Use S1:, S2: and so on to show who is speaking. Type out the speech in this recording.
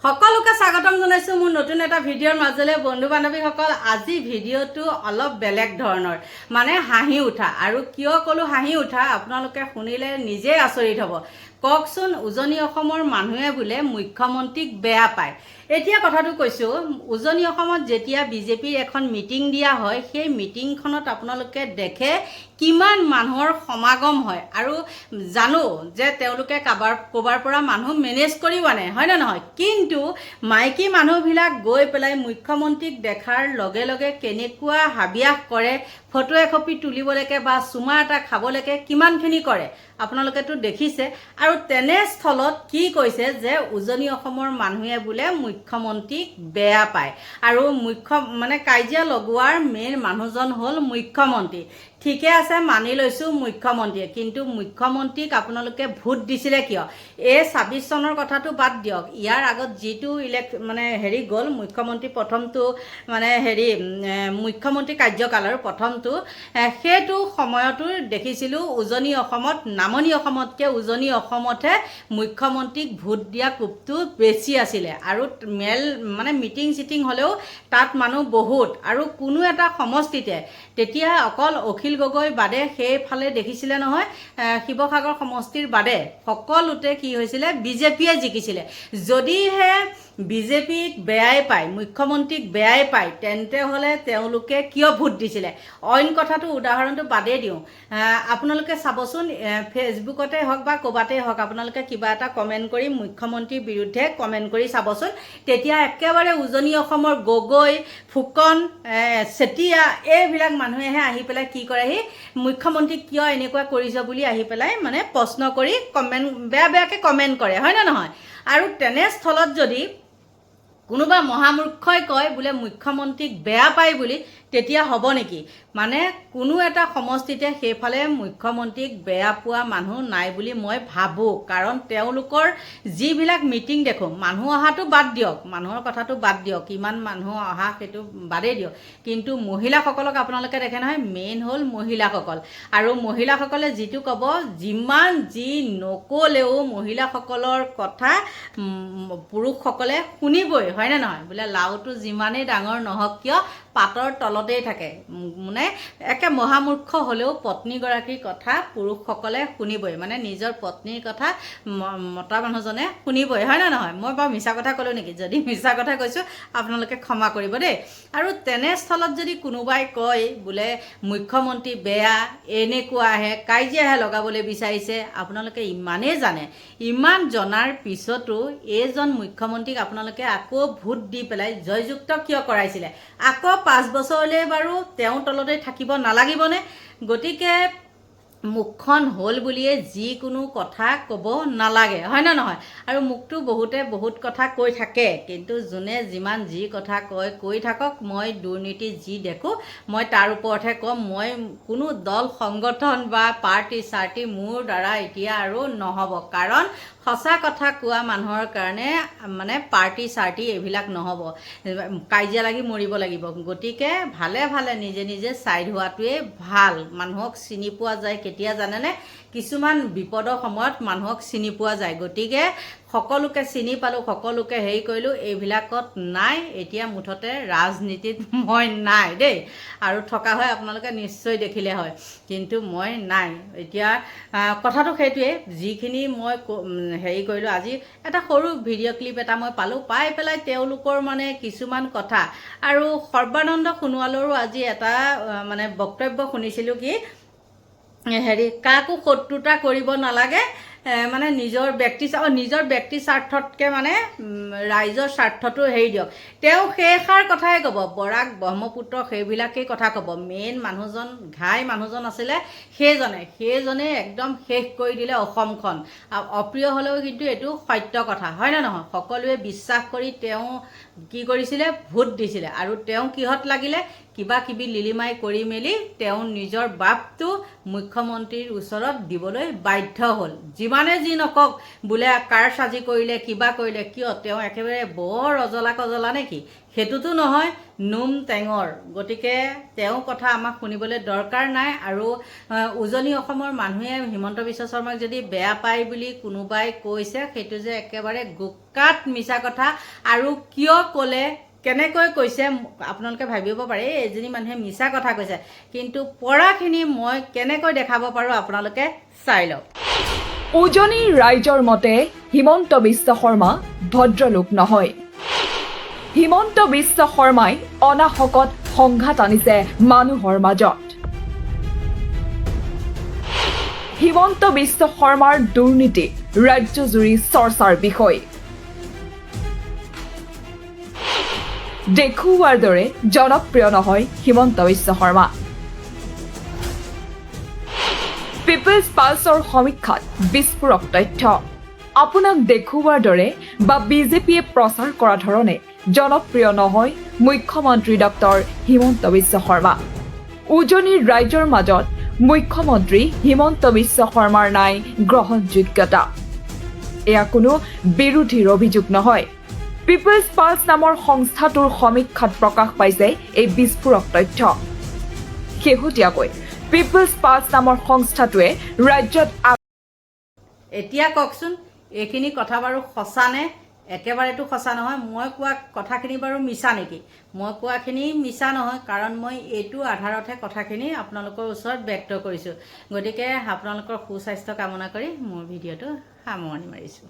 S1: সকলোকে স্বাগতম জনাইছো মোৰ নতুন এটা ভিডিঅ'ৰ মাজলে বন্ধু বান্ধৱীসকল। আজি ভিডিঅ'টো অলপ বেলেগ ধৰণৰ, মানে হাঁহি উঠা। আৰু কিয় ক'লো হাঁহি উঠা আপোনালোকে শুনিলে নিজে আচৰিত হ'ব। কওকচোন, উজনি অসমৰ মানুহে বোলে মুখ্যমন্ত্ৰীক বেয়া পায়। এতিয়া কথাটো কৈছোঁ, উজনি অসমত যেতিয়া বিজেপিৰ এখন মিটিং দিয়া হয়, সেই মিটিংখনত আপোনালোকে দেখে কিমান মানুহৰ সমাগম হয়। আৰু জানো যে তেওঁলোকে ক'ৰবাৰ পৰা মানুহ মেনেজ কৰিও আনে, হয় নে নহয়? কিন্তু মাইকী মানুহবিলাক গৈ পেলাই মুখ্যমন্ত্ৰীক দেখাৰ লগে লগে কেনেকুৱা হাবিয়াস কৰে, ফটো একপি তুলিবলৈকে বা চুমা এটা খাবলৈকে কিমানখিনি কৰে আপোনালোকেতো দেখিছে। আৰু তেনেস্থলত কি কৈছে যে উজনি অসমৰ মানুহে বোলে মুখ্যমন্ত্ৰীক বেয়া পায়। আৰু কাজিয়া লগোৱাৰ মেইন মানুহজন হ'ল মুখ্যমন্ত্ৰী। ঠিকে আছে, মানি লৈছোঁ মুখ্যমন্ত্ৰীয়ে, কিন্তু মুখ্যমন্ত্ৰীক আপোনালোকে ভোট দিছিলে কিয়? এই ২৬ চনৰ কথাটো বাদ দিয়ক, ইয়াৰ আগত যিটো গ'ল মুখ্যমন্ত্ৰী প্ৰথমটো মুখ্যমন্ত্ৰী কাৰ্যকালৰ প্ৰথমটো, সেইটো সময়তো দেখিছিলোঁ উজনি অসমত, নামনি অসমতকৈ উজনি অসমতহে মুখ্যমন্ত্ৰীক ভোট দিয়া কোপটো বেছি আছিলে। আৰু মিটিং চিটিং হ'লেও তাত মানুহ বহুত, আৰু কোনো এটা সমষ্টিতে তেতিয়া অকল অখিল গগৈ বাদে সেইফালে দেখিছিলে নহয়, শিৱসাগৰ সমষ্টিৰ বাদে সকলোতে কি হৈছিলে, বিজেপিয়ে জিকিছিলে। যদিহে বিজেপিক বেয়াই পায়, মুখ্যমন্ত্ৰীক বেয়াই পায়, তেন্তে হ'লে তেওঁলোকে কিয় ভোট দিছিলে? অইন কথাটো উদাহৰণটো বাদেই দিওঁ, আপোনালোকে চাবচোন, ফেচবুকতে হওক বা ক'ৰবাতেই হওক আপোনালোকে কিবা এটা কমেণ্ট কৰি মুখ্যমন্ত্ৰীৰ বিৰুদ্ধে কমেণ্ট কৰি চাবচোন, তেতিয়া একেবাৰে উজনি অসমৰ গগৈ, ফুকন, চেতিয়া এইবিলাক মানুহেহে আহি পেলাই কি কৰেহি, মুখ্যমন্ত্ৰীক কিয় এনেকুৱা কৰিছে বুলি আহি পেলাই প্ৰশ্ন কৰি বেয়াকৈ কমেণ্ট কৰে, হয় নে নহয়? আৰু তেনেস্থলত যদি কোনোবা মহামূৰ্খই কয় বোলে মুখ্যমন্ত্ৰীক বেয়া পায় বুলি, তেতিয়া হ'ব নেকি? কোনো এটা সমষ্টিতে সেইফালে মুখ্যমন্ত্ৰীক বেয়া পোৱা মানুহ নাই বুলি মই ভাবোঁ। কাৰণ তেওঁলোকৰ যিবিলাক মিটিং দেখোঁ, মানুহ অহাটো বাদ দিয়ক, মানুহৰ কথাটো বাদ দিয়ক, কিমান মানুহ অহা সেইটো বাদেই দিয়ক, কিন্তু মহিলাসকলক আপোনালোকে দেখে নহয়, মেইন হ'ল মহিলাসকল। আৰু মহিলাসকলে যিটো ক'ব, যিমান যি নক'লেও মহিলাসকলৰ কথা পুৰুষসকলে শুনিবই, হয়নে নহয়? বোলে লাওটো যিমানেই ডাঙৰ নহওক কিয় পাতৰ তলতেই থাকে। একে মহামূৰ্খ হ'লেও পত্নীগৰাকীৰ কথা পুৰুষসকলে শুনিবই, নিজৰ পত্নীৰ কথা মতা মানুহজনে শুনিবই, হয় নে নহয়? মই বাৰু মিছা কথা ক'লোঁ নেকি? যদি মিছা কথা কৈছোঁ আপোনালোকে ক্ষমা কৰিব দেই। আৰু তেনেস্থলত যদি কোনোবাই কয় বোলে মুখ্যমন্ত্ৰী বেয়া, এনেকুৱাহে কাজিয়াহে লগাবলৈ বিচাৰিছে, আপোনালোকে ইমানেই জানে, ইমান জনাৰ পিছতো এইজন মুখ্যমন্ত্ৰীক আপোনালোকে আকৌ ভোট দি পেলাই জয়যুক্ত কিয় কৰাইছিলে? আকৌ ৫ বছৰলৈ বাৰু তেওঁৰ তলতে থাকিব নালাগিবনে? গতিকে মুখখন হ'ল বুলিয়ে যিকোনো কথা ক'ব নালাগে, হয় নে নহয়? আৰু মোকতো বহুতে বহুত কথা কৈ থাকে, কিন্তু যোনে যিমান যি কথা কয় কৈ থাকক, মই দুৰ্নীতি যি দেখোঁ মই তাৰ ওপৰতহে ক'ম। মই কোনো দল সংগঠন বা পাৰ্টি চাৰ্টি মোৰ দ্বাৰা এতিয়া আৰু নহ'ব, কাৰণ সঁচা কথা কোৱা মানুহৰ কাৰণে পাৰ্টি চাৰ্টি এইবিলাক নহ'ব, কাজিয়া লাগি মৰিব লাগিব। গতিকে ভালে ভালে নিজে নিজে ছাইড হোৱাটোৱে ভাল। মানুহক চিনি পোৱা যায় কেতিয়া জানেনে? কিছুমান বিপদৰ সময়ত মানুহক চিনি পোৱা যায়। গতিকে সকলোকে চিনি পালোঁ, সকলোকে হেৰি কৰিলোঁ, এইবিলাকত নাই। এতিয়া মুঠতে ৰাজনীতিত মই নাই দেই, আৰু থকা হয় আপোনালোকে নিশ্চয় দেখিলে হয়, কিন্তু মই নাই। এতিয়া কথাটো সেইটোৱে, যিখিনি মই হেৰি কৰিলোঁ, আজি এটা সৰু ভিডিঅ' ক্লিপ এটা মই পালোঁ, পাই পেলাই তেওঁলোকৰ কিছুমান কথা। আৰু সৰ্বানন্দ সোণোৱালৰো আজি এটা বক্তব্য শুনিছিলোঁ, কি কাকো শত্ৰুতা কৰিব নালাগে, নিজৰ ব্যক্তি স্বাৰ্থতকৈ ৰাইজৰ স্বাৰ্থটো হেৰি দিয়ক। তেওঁ সেইষাৰ কথাই ক'ব, বৰাক ব্ৰহ্মপুত্ৰ সেইবিলাকেই কথা ক'ব। মেইন মানুহজন ঘাই মানুহজন আছিলে, সেইজনে একদম শেষ কৰি দিলে অসমখন। অপ্ৰিয় হ'লেও কিন্তু এইটো সত্য কথা, হয় নে নহয়? সকলোৱে বিশ্বাস কৰি তেওঁ কি কৰিছিলে, ভোট দিছিলে। আৰু তেওঁ কিহত লাগিলে? কিবা কিবি লিলিমাই কৰি মেলি তেওঁ নিজৰ বাপটো মুখ্যমন্ত্ৰীৰ ওচৰত দিবলৈ বাধ্য হ'ল। যিমানে যি নকওক বোলে কাৰ সাজি কৰিলে কিবা কৰিলে, কিয় তেওঁ একেবাৰে বৰ অজলা কজলা নেকি? সেইটোতো নহয়, নোম টেঙৰ। গতিকে তেওঁ কথা আমাক শুনিবলৈ দৰকাৰ নাই। আৰু উজনি অসমৰ মানুহে হিমন্ত বিশ্ব শৰ্মাক যদি বেয়া পায় বুলি কোনোবাই কৈছে, সেইটো যে একেবাৰে গোকাত মিছা কথা। আৰু কিয় ক'লে, কেনেকৈ কৈছে আপোনালোকে ভাবিব পাৰে এজনী মানুহে মিছা কথা কৈছে, কিন্তু পঢ়াখিনি মই কেনেকৈ দেখাব পাৰোঁ আপোনালোকে চাই লওক।
S2: উজনিৰ ৰাইজৰ মতে হিমন্ত বিশ্ব শৰ্মা ভদ্ৰলোক নহয়। হিমন্ত বিশ্ব শৰ্মাই অনাহকত সংঘাত আনিছে মানুহৰ মাজত। হিমন্ত বিশ্ব শৰ্মাৰ দুৰ্নীতি ৰাজ্যজুৰি চৰ্চাৰ বিষয়। দেখুওৱাৰ দৰে জনপ্ৰিয় নহয় হিমন্ত বিশ্ব শৰ্মা। পিপলছ পালছৰ সমীক্ষাত বিস্ফোৰক তথ্য। আপোনাক দেখুওৱাৰ দৰে বা বিজেপিয়ে প্ৰচাৰ কৰা ধৰণে জনপ্ৰিয় নহয় মুখ্যমন্ত্ৰী ডক্টৰ হিমন্ত বিশ্ব শৰ্মা। উজনিৰ ৰাইজৰ মাজত মুখ্যমন্ত্ৰী হিমন্ত বিশ্ব শৰ্মাৰ নাই গ্ৰহণযোগ্যতা। এয়া কোনো বিৰোধীৰ অভিযোগ নহয়। পিপলছ পালছ নামৰ সংস্থাটোৰ সমীক্ষাত প্ৰকাশ পাইছে এই বিস্ফোৰক তথ্য। শেহতীয়াকৈ পিপলছ পালছ নামৰ সংস্থাটোৱে ৰাজ্যত
S1: এতিয়া কওকচোন, এইখিনি কথা বাৰু সঁচানে? একেবাৰেতো সঁচা নহয়। মই কোৱা কথাখিনি বাৰু মিছা নেকি? মই কোৱাখিনি মিছা নহয়, কাৰণ মই এইটো আধাৰতহে কথাখিনি আপোনালোকৰ ওচৰত ব্যক্ত কৰিছোঁ। গতিকে আপোনালোকৰ সুস্বাস্থ্য কামনা কৰি মোৰ ভিডিঅ'টো সামৰণি মাৰিছোঁ।